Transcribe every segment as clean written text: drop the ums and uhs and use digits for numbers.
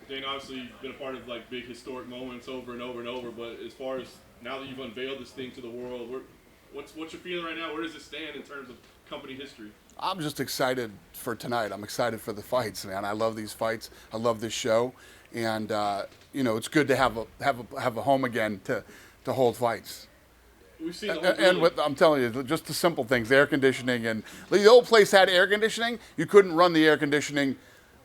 Dane, obviously you've been a part of like big historic moments over and over and over, but as far as now that you've unveiled this thing to the world, what's your feeling right now? Where does it stand in terms of company history? I'm just excited for tonight. I'm excited for the fights, man. I love these fights. I love this show, and it's good to have a home again to hold fights. We've seen the whole And building. I'm telling you, just the simple things, air conditioning, and the old place had air conditioning. You couldn't run the air conditioning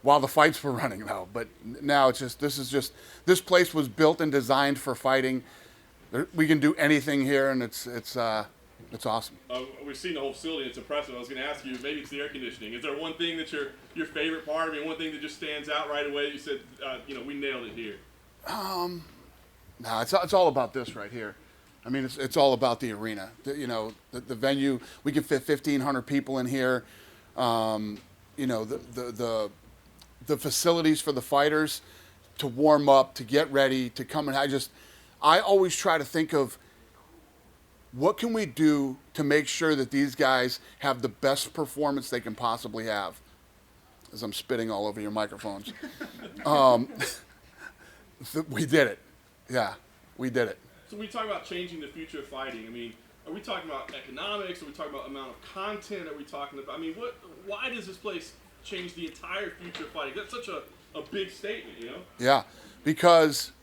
while the fights were running, though. But now this place was built and designed for fighting. We can do anything here, and it's awesome. We've seen the whole facility. It's impressive. I was going to ask you, maybe it's the air conditioning. Is there one thing that's your favorite part? I mean, one thing that just stands out right away? You said, we nailed it here. No, it's all about this right here. I mean, it's all about the arena. The venue. We can fit 1,500 people in here. The facilities for the fighters to warm up, to get ready, to come and I always try to think of what can we do to make sure that these guys have the best performance they can possibly have. As I'm spitting all over your microphones. We did it. Yeah, we did it. So when we talk about changing the future of fighting, I mean, are we talking about economics? Are we talking about amount of content? Are we talking about, I mean, why does this place change the entire future of fighting? That's such a big statement, Yeah, because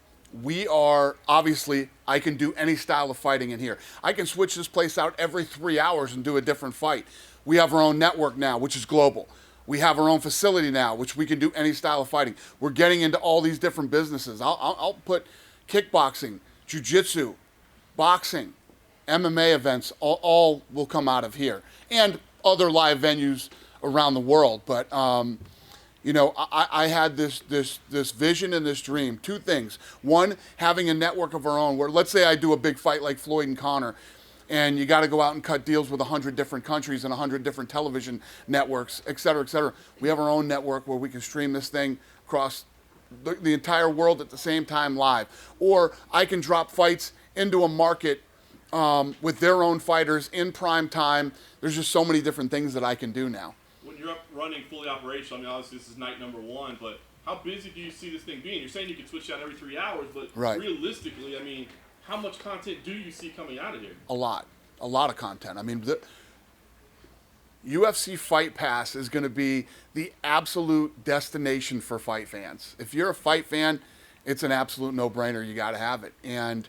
we are, obviously, I can do any style of fighting in here. I can switch this place out every 3 hours and do a different fight. We have our own network now, which is global. We have our own facility now, which we can do any style of fighting. We're getting into all these different businesses. I'll put kickboxing, jiu-jitsu, boxing, MMA events, all will come out of here. And other live venues around the world. But, I had this vision and this dream. Two things. One, having a network of our own where, let's say I do a big fight like Floyd and Conor, and you got to go out and cut deals with 100 different countries and 100 different television networks, et cetera, et cetera. We have our own network where we can stream this thing across the entire world at the same time live. Or I can drop fights into a market with their own fighters in prime time. There's just so many different things that I can do now. When you're up running fully operational, I mean, obviously this is night number one, but how busy do you see this thing being? You're saying you can switch out every 3 hours, but right. Realistically, I mean, how much content do you see coming out of here? A lot of content. I mean, the UFC Fight Pass is going to be the absolute destination for fight fans. If you're a fight fan, it's an absolute no-brainer. You got to have it. And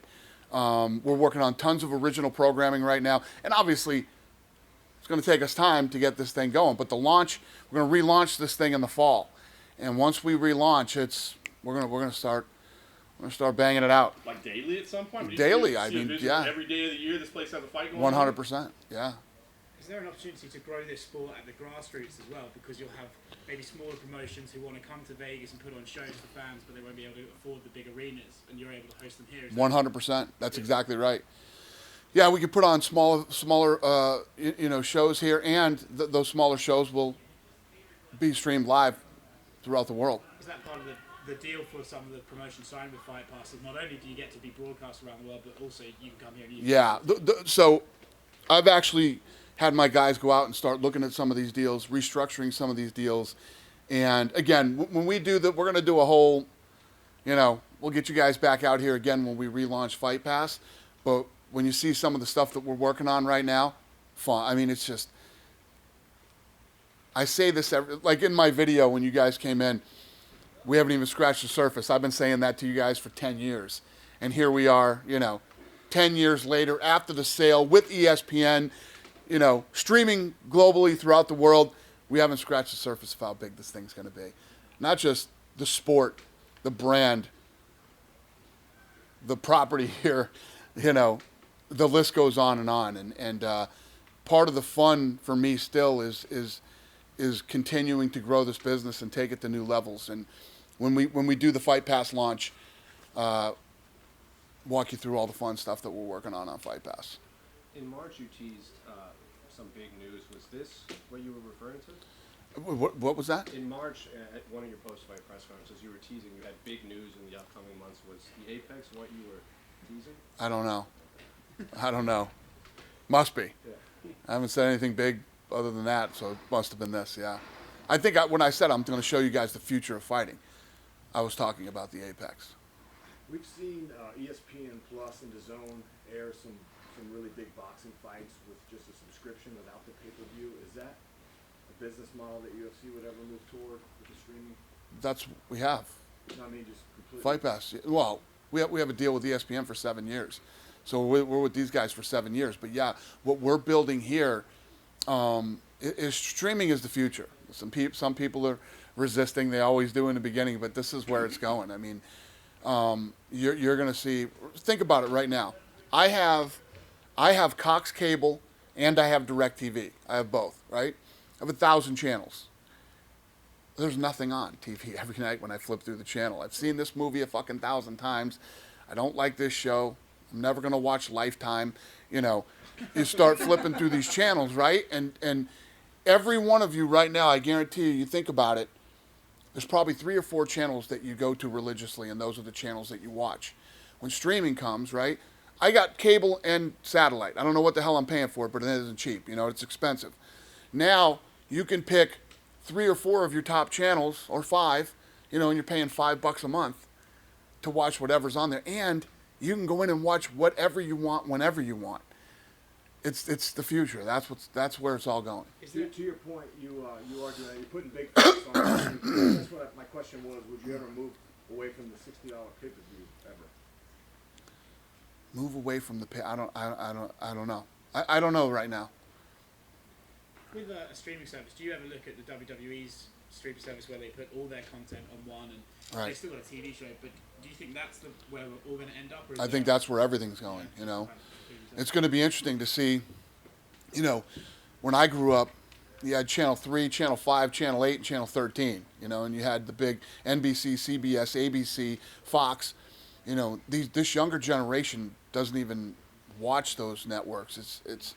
we're working on tons of original programming right now. And obviously, it's going to take us time to get this thing going. But the launch, we're going to relaunch this thing in the fall. And once we relaunch, we're going to start banging it out. Like daily at some point? Daily, I mean, yeah. Every day of the year, this place has a fight going on? 100%, yeah. Is there an opportunity to grow this sport at the grassroots as well? Because you'll have maybe smaller promotions who want to come to Vegas and put on shows for fans, but they won't be able to afford the big arenas, and you're able to host them here. 100%. That's exactly right. Yeah, we can put on smaller shows here, and those smaller shows will be streamed live throughout the world. Is that part of the deal for some of the promotions signed with Fight Pass? Not only do you get to be broadcast around the world, but also you can come here and you can so I've actually had my guys go out and start looking at some of these deals, restructuring some of these deals. And again, when we do that, we're going to do a whole, we'll get you guys back out here again when we relaunch Fight Pass. But when you see some of the stuff that we're working on right now, fun. I mean, it's just, I say this, like in my video when you guys came in, we haven't even scratched the surface. I've been saying that to you guys for 10 years. And here we are, 10 years later after the sale with ESPN, streaming globally throughout the world. We haven't scratched the surface of how big this thing's going to be. Not just the sport, the brand, the property here, the list goes on and on. And part of the fun for me still is continuing to grow this business and take it to new levels. And when we do the Fight Pass launch, walk you through all the fun stuff that we're working on Fight Pass. In March, you teased some big news. Was this what you were referring to? What was that? In March, at one of your post-fight press conferences, you were teasing you had big news in the upcoming months. Was the Apex what you were teasing? I don't know. Must be. Yeah. I haven't said anything big other than that, so it must have been this, yeah. I think when I said I'm going to show you guys the future of fighting. I was talking about the Apex. We've seen ESPN Plus and DAZN air some really big boxing fights with just a subscription without the pay-per-view. Is that a business model that UFC would ever move toward with the streaming? That's we have. No, I mean just completely. Fight Pass. Well, we have a deal with ESPN for 7 years, so we're with these guys for 7 years. But yeah, what we're building here is streaming is the future. Some people are resisting. They always do in the beginning, but this is where it's going. I mean, you're going to see. Think about it right now. I have Cox Cable and I have DirecTV. I have both. Right. I have 1,000 channels. There's nothing on TV every night when I flip through the channel. I've seen this movie a fucking 1,000 times. I don't like this show. I'm never going to watch Lifetime. You know, you start flipping through these channels, right? And every one of you right now, I guarantee you think about it, there's probably 3 or 4 channels that you go to religiously, and those are the channels that you watch. When streaming comes, right, I got cable and satellite. I don't know what the hell I'm paying for it, but it isn't cheap. You know, it's expensive. Now you can pick 3 or 4 of your top channels, or 5, you know, and you're paying $5 a month to watch whatever's on there. And you can go in and watch whatever you want, whenever you want. It's the future. That's where it's all going. To your point, you argue that you're putting big focus on streaming. That's what my question was. Would you ever move away from the $60 pay-per-view ever? Move away from the pay. I don't know. I don't know right now. With a streaming service, do you ever look at the WWE's streaming service where they put all their content on one, and they've still got a TV show, but do you think that's where we're all going to end up? Or is I think that's where everything's going, you know. It's going to be interesting to see, you know, when I grew up, you had Channel 3, Channel 5, Channel 8, and Channel 13, you know, and you had the big NBC, CBS, ABC, Fox. You know, this younger generation doesn't even watch those networks. It's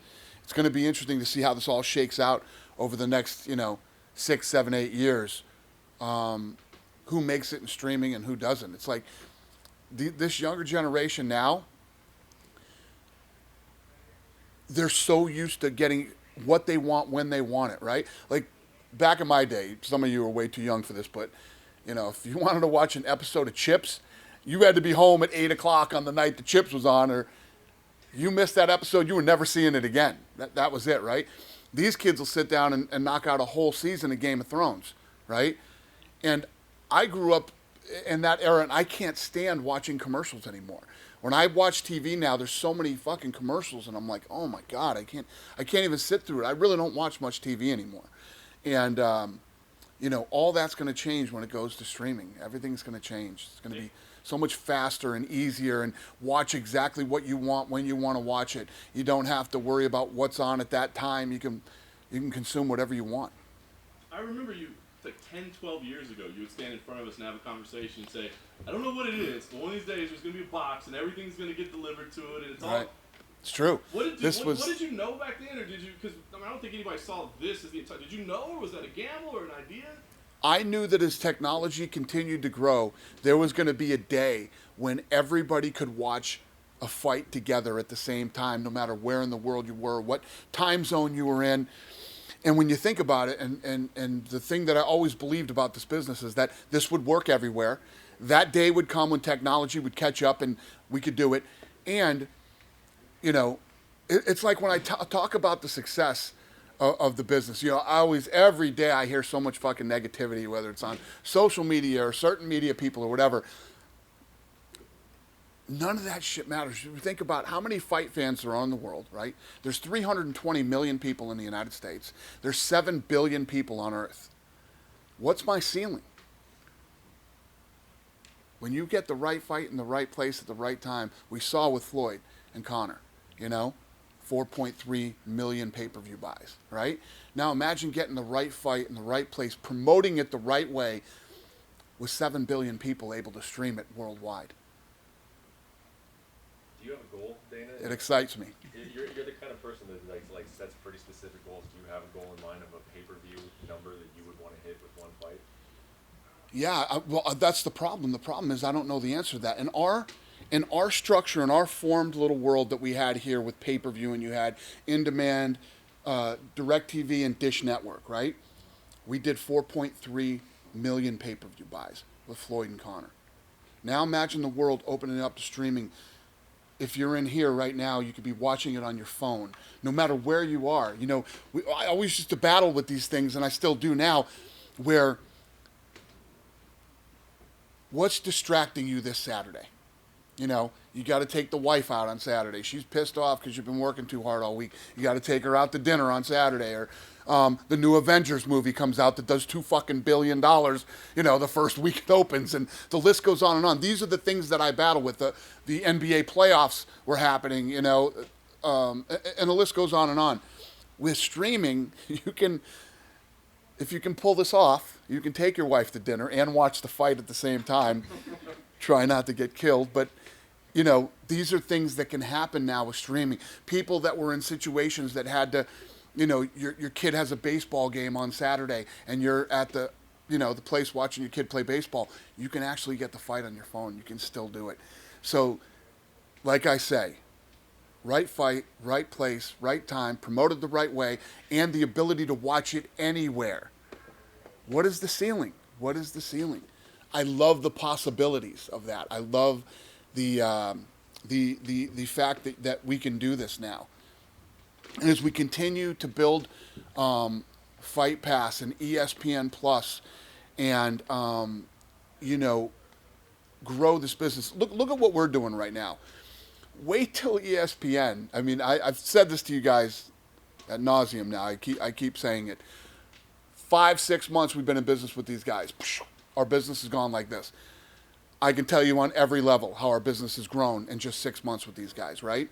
going to be interesting to see how this all shakes out over the next, you know, 6, 7, 8 years. Who makes it in streaming and who doesn't? It's like this younger generation now, they're so used to getting what they want when they want it, right? Like back in my day, some of you are way too young for this, but you know, if you wanted to watch an episode of Chips, you had to be home at 8 o'clock on the night the Chips was on, or you missed that episode, you were never seeing it again. That was it, right? These kids will sit down and knock out a whole season of Game of Thrones, right? And I grew up in that era, and I can't stand watching commercials anymore. When I watch TV now, there's so many fucking commercials, and I'm like, oh my God, I can't even sit through it. I really don't watch much TV anymore. And, you know, all that's going to change when it goes to streaming. Everything's going to change. It's going to be so much faster and easier, and watch exactly what you want when you want to watch it. You don't have to worry about what's on at that time. You can consume whatever you want. I remember you, like 10, 12 years ago, you would stand in front of us and have a conversation and say, I don't know what it is, but one of these days there's going to be a box and everything's going to get delivered to it, and it's all... Right. It's true. What did you know back then, or did you... Because I don't think anybody saw this as the entire... Did you know, or was that a gamble or an idea? I knew that as technology continued to grow, there was going to be a day when everybody could watch a fight together at the same time, no matter where in the world you were, what time zone you were in. And when you think about it, and the thing that I always believed about this business is that this would work everywhere. That day would come when technology would catch up and we could do it. And, you know, it's like when I talk about the success of the business. You know, every day I hear so much fucking negativity, whether it's on social media or certain media people or whatever. None of that shit matters. You think about how many fight fans there are in the world, right? There's 320 million people in the United States. There's 7 billion people on Earth. What's my ceiling? When you get the right fight in the right place at the right time, we saw with Floyd and Conor, you know? 4.3 million pay-per-view buys, right? Now imagine getting the right fight in the right place, promoting it the right way, with 7 billion people able to stream it worldwide. Do you have a goal, Dana? It excites me. You're the kind of person that like sets pretty specific goals. Do you have a goal in mind of a pay-per-view number that you would want to hit with one fight? Yeah, well, that's the problem. The problem is I don't know the answer to that. In our structure, in our formed little world that we had here with pay-per-view, and you had in-demand, DirecTV and Dish Network, right? We did 4.3 million pay-per-view buys with Floyd and Conor. Now imagine the world opening up to streaming. If you're in here right now, you could be watching it on your phone, no matter where you are. You know, I always used to battle with these things, and I still do now, where what's distracting you this Saturday? You know, you got to take the wife out on Saturday. She's pissed off because you've been working too hard all week. You got to take her out to dinner on Saturday. Or the new Avengers movie comes out that does $2 billion, you know, the first week it opens. And the list goes on and on. These are the things that I battle with. The NBA playoffs were happening, you know, and the list goes on and on. With streaming, you can, if you can pull this off, you can take your wife to dinner and watch the fight at the same time. Try not to get killed, but you know, these are things that can happen now with streaming. People that were in situations that had to, you know, your kid has a baseball game on Saturday and you're at the, you know, the place watching your kid play baseball. You can actually get the fight on your phone. You can still do it. So, like I say, right fight, right place, right time, promoted the right way, and the ability to watch it anywhere. What is the ceiling? What is the ceiling? I love the possibilities of that. I love the fact that we can do this now. And as we continue to build Fight Pass and ESPN Plus, and you know, grow this business. Look at what we're doing right now. Wait till ESPN. I mean, I've said this to you guys ad nauseum now. I keep saying it. 5-6 months we've been in business with these guys. Our business has gone like this. I can tell you on every level how our business has grown in just 6 months with these guys, right?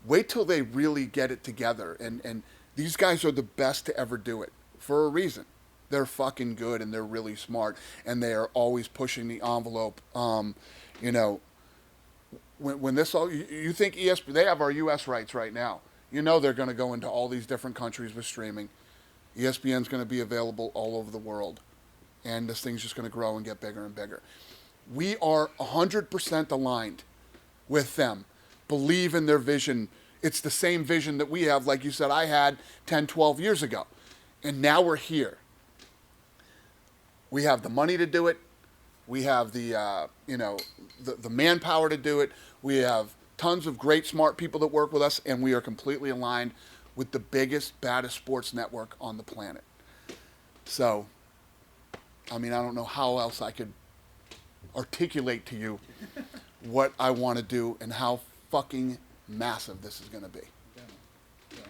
Wait till they really get it together. And these guys are the best to ever do it for a reason. They're fucking good and they're really smart and they are always pushing the envelope. You know, when this all, you think ESPN, they have our US rights right now. You know they're going to go into all these different countries with streaming. ESPN's going to be available all over the world. And this thing's just going to grow and get bigger and bigger. We are 100% aligned with them. Believe in their vision. It's the same vision that we have, like you said, I had 10, 12 years ago. And now we're here. We have the money to do it. We have the, the manpower to do it. We have tons of great, smart people that work with us, and we are completely aligned with the biggest, baddest sports network on the planet. So, I mean, I don't know how else I could articulate to you what I want to do and how fucking massive this is going to be. Yeah.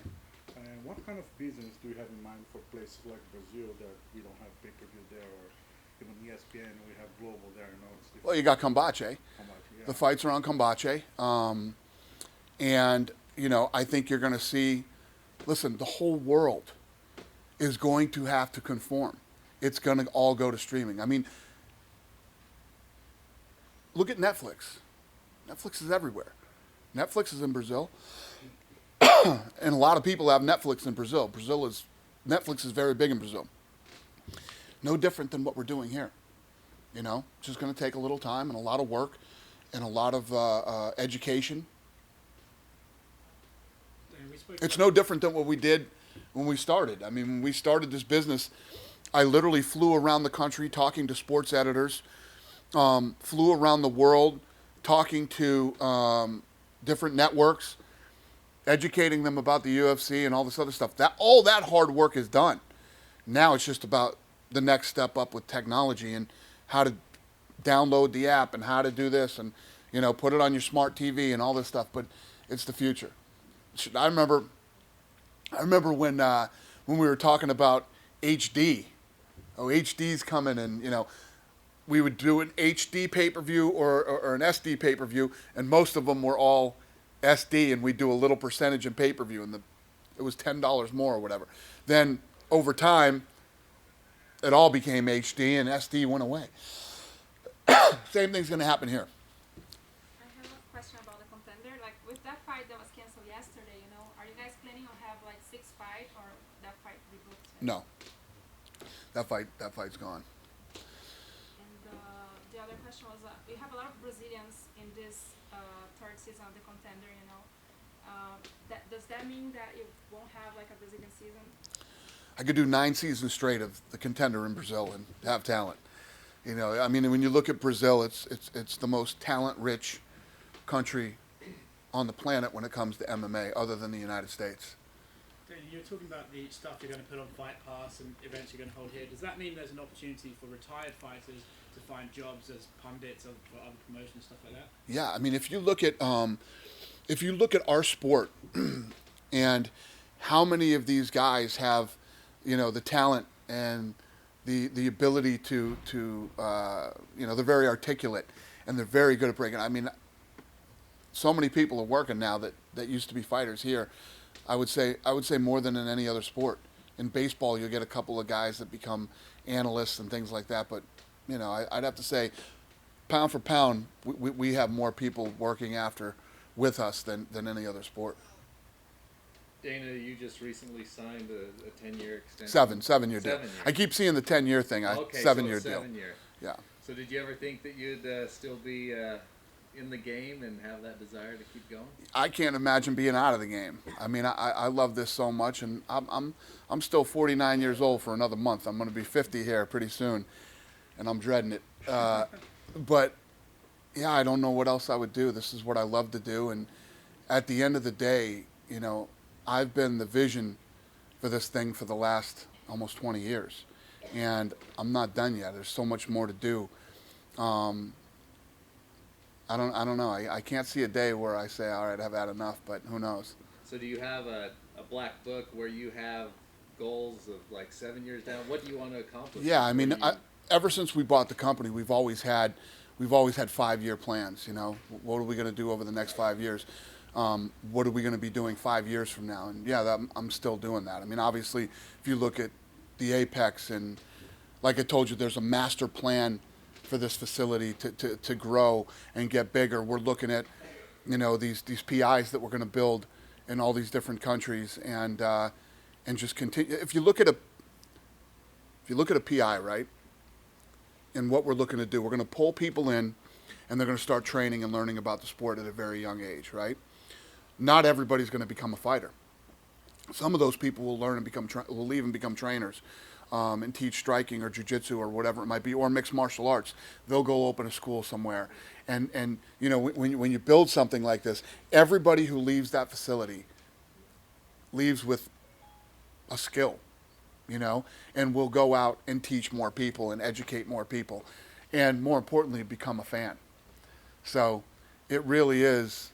And what kind of business do you have in mind for places like Brazil that we don't have pay-per-view there, or even ESPN, we have global there, you know? It's Well, you got Cambache. yeah. The fights are on Cambache. And, you know, I think you're going to see, listen, the whole world is going to have to conform. It's going to all go to streaming. I mean, look at Netflix. Netflix is everywhere. Netflix is in Brazil. And a lot of people have Netflix in Brazil. Netflix is very big in Brazil. No different than what we're doing here. You know, it's just going to take a little time and a lot of work and a lot of education. It's no different than what we did when we started. I mean, when we started this business, I literally flew around the country talking to sports editors, flew around the world talking to different networks, educating them about the UFC and all this other stuff. All that hard work is done. Now it's just about the next step up with technology and how to download the app and how to do this and, you know, put it on your smart TV and all this stuff. But it's the future. I remember when we were talking about HD. Oh, HD's coming, and you know, we would do an HD pay-per-view or an SD pay-per-view, and most of them were all SD, and we'd do a little percentage in pay-per-view, and it was $10 more or whatever. Then over time, it all became HD, and SD went away. Same thing's going to happen here. I have a question about the contender. Like with that fight that was canceled yesterday, you know, are you guys planning on have like 6 fights or that fight rebooked? No. That fight's gone. And the other question was, we have a lot of Brazilians in this third season of the contender, you know. Does that mean that you won't have like a Brazilian season? I could do 9 seasons straight of The Contender in Brazil and have talent. You know, I mean, when you look at Brazil, it's the most talent-rich country on the planet when it comes to MMA, other than the United States. You're talking about the stuff you're going to put on Fight Pass and events you're going to hold here. Does that mean there's an opportunity for retired fighters to find jobs as pundits or for other promotions, stuff like that? Yeah, I mean, if you look at our sport and how many of these guys have, you know, the talent and the ability to you know, they're very articulate and they're very good at breaking. I mean, so many people are working now that used to be fighters here. I would say more than in any other sport. In baseball, you'll get a couple of guys that become analysts and things like that. But, you know, I'd have to say, pound for pound, we have more people working with us than any other sport. Dana, you just recently signed a 10-year extension. 7-year deal. 7 years. I keep seeing the 10-year thing. Okay, 7-year so deal. 7 year. Yeah. So did you ever think that you'd still be in the game and have that desire to keep going? I can't imagine being out of the game. I mean, I love this so much, and I'm still 49 years old for another month. I'm going to be 50 here pretty soon, and I'm dreading it. But yeah, I don't know what else I would do. This is what I love to do, and at the end of the day, you know, I've been the vision for this thing for the last almost 20 years, and I'm not done yet. There's so much more to do. I don't know. I can't see a day where I say, all right, I've had enough, but who knows? So do you have a black book where you have goals of like 7 years down? What do you want to accomplish? Yeah, I mean, ever since we bought the company, we've always had 5-year plans. You know, what are we going to do over the next 5 years? What are we going to be doing 5 years from now? And yeah, I'm still doing that. I mean, obviously, if you look at the Apex, and like I told you, there's a master plan for this facility to grow and get bigger. We're looking at, you know, these PIs that we're going to build in all these different countries, and just continue. If you look at a PI, right, and what we're looking to do, we're going to pull people in, and they're going to start training and learning about the sport at a very young age, right? Not everybody's going to become a fighter. Some of those people will learn and will even become trainers, and teach striking or jiu-jitsu or whatever it might be, or mixed martial arts. They'll go open a school somewhere. And you know, when you build something like this, everybody who leaves that facility leaves with a skill, you know, and will go out and teach more people and educate more people, and more importantly, become a fan. So it really is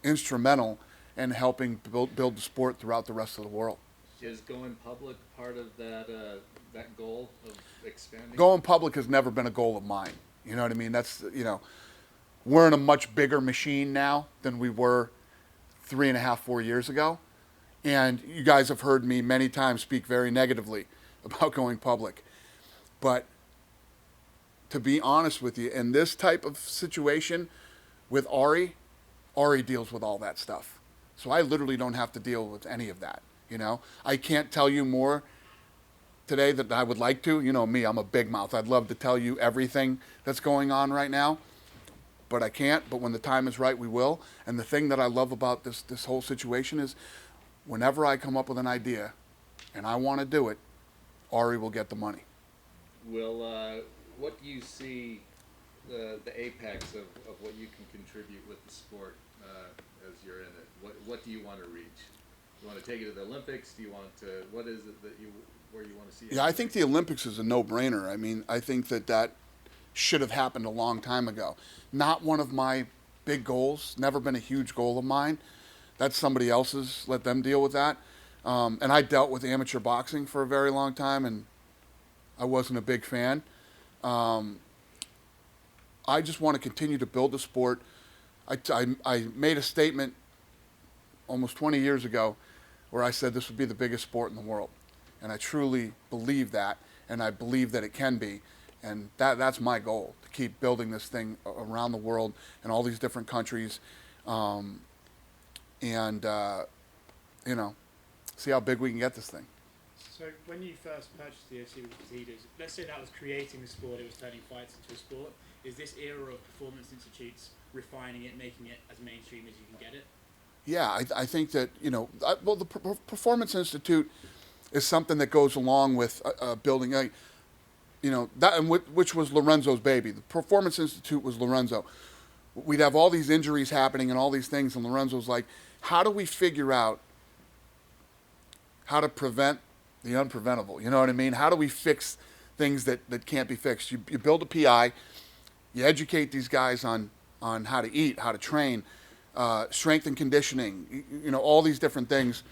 instrumental in helping build the sport throughout the rest of the world. Is going public part of that goal of expanding? Going public has never been a goal of mine. You know what I mean? That's, you know, we're in a much bigger machine now than we were 3.5, 4 years ago. And you guys have heard me many times speak very negatively about going public. But to be honest with you, in this type of situation with Ari deals with all that stuff. So I literally don't have to deal with any of that. You know, I can't tell you more today that I would like to. You know me, I'm a big mouth. I'd love to tell you everything that's going on right now, but I can't. But when the time is right, we will. And the thing that I love about this whole situation is whenever I come up with an idea and I want to do it, Ari will get the money. Will, what do you see the apex of what you can contribute with the sport as you're in it? What do you want to reach? Do you want to take it to the Olympics? Do you want to? What is it where you want to see it? Yeah, I think the Olympics is a no-brainer. I mean, I think that should have happened a long time ago. Not one of my big goals. Never been a huge goal of mine. That's somebody else's. Let them deal with that. And I dealt with amateur boxing for a very long time, and I wasn't a big fan. I just want to continue to build the sport. I made a statement almost 20 years ago where I said this would be the biggest sport in the world. And I truly believe that, and I believe that it can be. And that's my goal, to keep building this thing around the world in all these different countries, and you know, see how big we can get this thing. So when you first purchased the UFC with Procedures, let's say that was creating the sport, it was turning fights into a sport. Is this era of performance institutes refining it, making it as mainstream as you can get it? Yeah, I think that, you know, well, the Performance Institute is something that goes along with building a, that, and which was Lorenzo's baby. The Performance Institute was Lorenzo. We'd have all these injuries happening and all these things, and Lorenzo's like, how do we figure out how to prevent the unpreventable? You know what I mean? How do we fix things that can't be fixed? You build a PI, you educate these guys on how to eat, how to train, strength and conditioning, all these different things.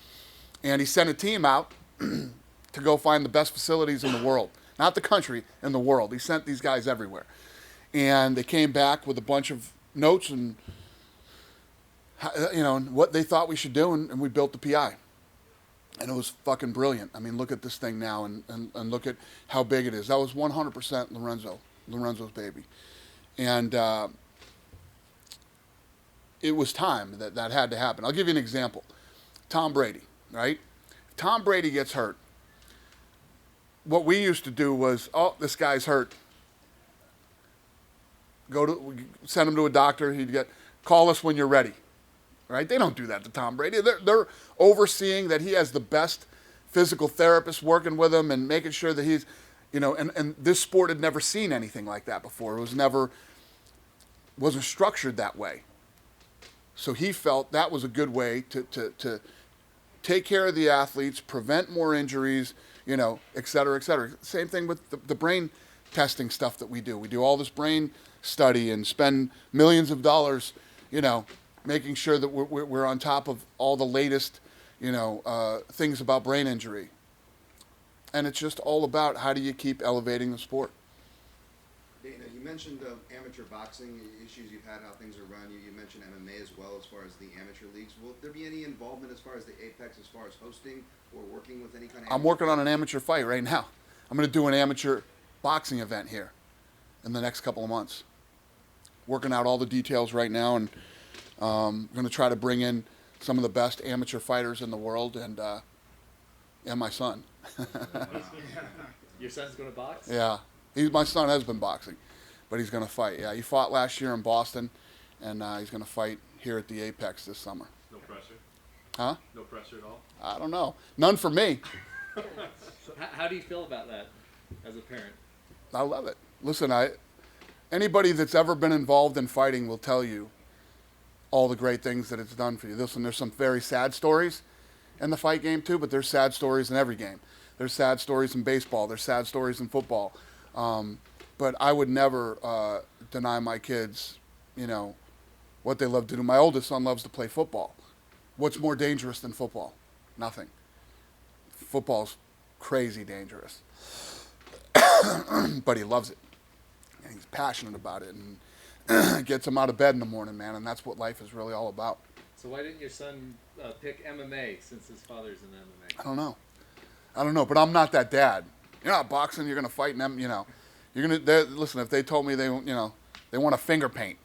And he sent a team out to go find the best facilities in the world. Not the country, in the world. He sent these guys everywhere. And they came back with a bunch of notes and, what they thought we should do, and we built the PI. And it was fucking brilliant. I mean, look at this thing now and look at how big it is. That was 100% Lorenzo's baby. And it was time that had to happen. I'll give you an example. Tom Brady, right? If Tom Brady gets hurt, what we used to do was, this guy's hurt. Send him to a doctor. Call us when you're ready, right? They don't do that to Tom Brady. They're overseeing that he has the best physical therapist working with him and making sure that he's, and this sport had never seen anything like that before. It wasn't structured that way. So he felt that was a good way to take care of the athletes, prevent more injuries, et cetera, et cetera. Same thing with the brain testing stuff that we do. We do all this brain study and spend millions of dollars, making sure that we're on top of all the latest, things about brain injury. And it's just all about how do you keep elevating the sport. Dana, you mentioned amateur boxing issues you've had, how things are run. You mentioned MMA as well as far as the amateur leagues. Will there be any involvement as far as the Apex, as far as hosting or working with any kind of... I'm working on an amateur fight right now. I'm going to do an amateur boxing event here in the next couple of months. Working out all the details right now, and I'm going to try to bring in some of the best amateur fighters in the world, and my son. Your son's going to box? Yeah. My son has been boxing, but he's going to fight. Yeah, he fought last year in Boston, and he's going to fight here at the Apex this summer. No pressure? Huh? No pressure at all? I don't know. None for me. How do you feel about that as a parent? I love it. Listen, anybody that's ever been involved in fighting will tell you all the great things that it's done for you. Listen, there's some very sad stories in the fight game too, but there's sad stories in every game. There's sad stories in baseball. There's sad stories in football. But I would never deny my kids, what they love to do. My oldest son loves to play football. What's more dangerous than football? Nothing. Football's crazy dangerous. But he loves it. And he's passionate about it. And gets him out of bed in the morning, man. And that's what life is really all about. So why didn't your son pick MMA since his father's in MMA? I don't know. But I'm not that dad. You're not boxing. You're going to fight in them. You're going to listen. If they told me they want to finger paint,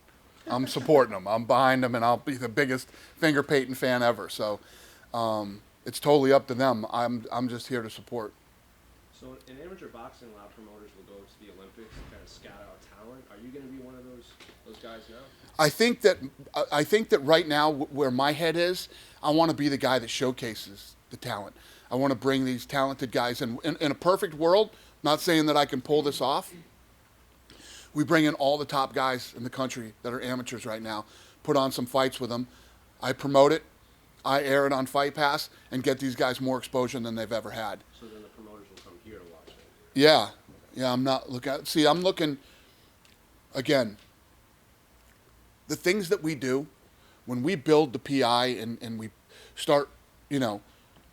I'm supporting them. I'm behind them, and I'll be the biggest finger painting fan ever. So it's totally up to them. I'm just here to support. So in amateur boxing, a lot of promoters will go to the Olympics and kind of scout out talent. Are you going to be one of those guys now? I think that right now, where my head is, I want to be the guy that showcases the talent. I want to bring these talented guys in. In a perfect world, not saying that I can pull this off, we bring in all the top guys in the country that are amateurs right now, put on some fights with them. I promote it, I air it on Fight Pass, and get these guys more exposure than they've ever had. So then the promoters will come here to watch it. Yeah, I'm not looking. See, I'm looking, again, the things that we do, when we build the PI and we start,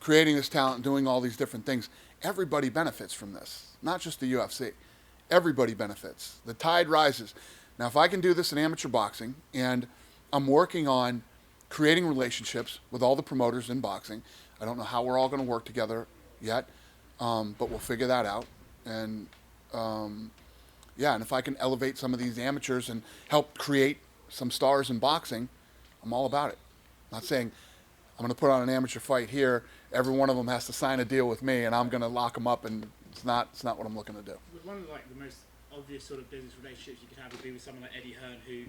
creating this talent, doing all these different things, everybody benefits from this, not just the UFC. Everybody benefits. The tide rises. Now, if I can do this in amateur boxing, and I'm working on creating relationships with all the promoters in boxing, I don't know how we're all going to work together yet, but we'll figure that out. And, and if I can elevate some of these amateurs and help create some stars in boxing, I'm all about it. I'm not saying I'm going to put on an amateur fight here. Every one of them has to sign a deal with me, and I'm going to lock them up, and it's not what I'm looking to do. One of the most obvious sort of business relationships you could have would be with someone like Eddie Hearn, who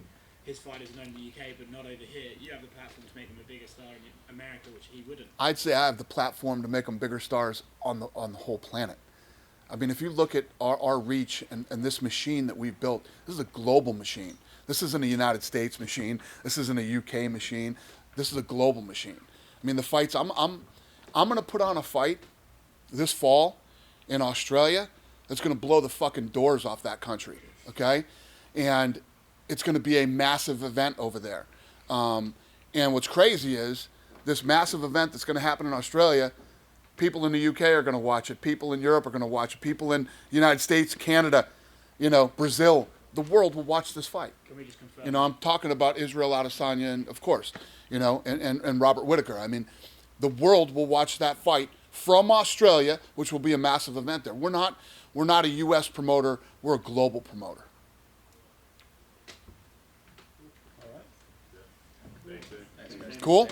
his fighters are known in the UK but not over here. You have the platform to make them a bigger star in America, which he wouldn't. I'd say I have the platform to make them bigger stars on the whole planet. I mean, if you look at our reach and this machine that we've built, this is a global machine. This isn't a United States machine. This isn't a UK machine. This is a global machine. I mean, the fights, I'm going to put on a fight this fall in Australia that's going to blow the fucking doors off that country, okay? And it's going to be a massive event over there. And what's crazy is this massive event that's going to happen in Australia, people in the UK are going to watch it. People in Europe are going to watch it. People in the United States, Canada, Brazil, the world will watch this fight. Can we just confirm? I'm talking about Israel Adesanya and, of course, and Robert Whittaker. I mean, the world will watch that fight from Australia, which will be a massive event there. We're not a U.S. promoter. We're a global promoter. Thanks, Dave. Cool?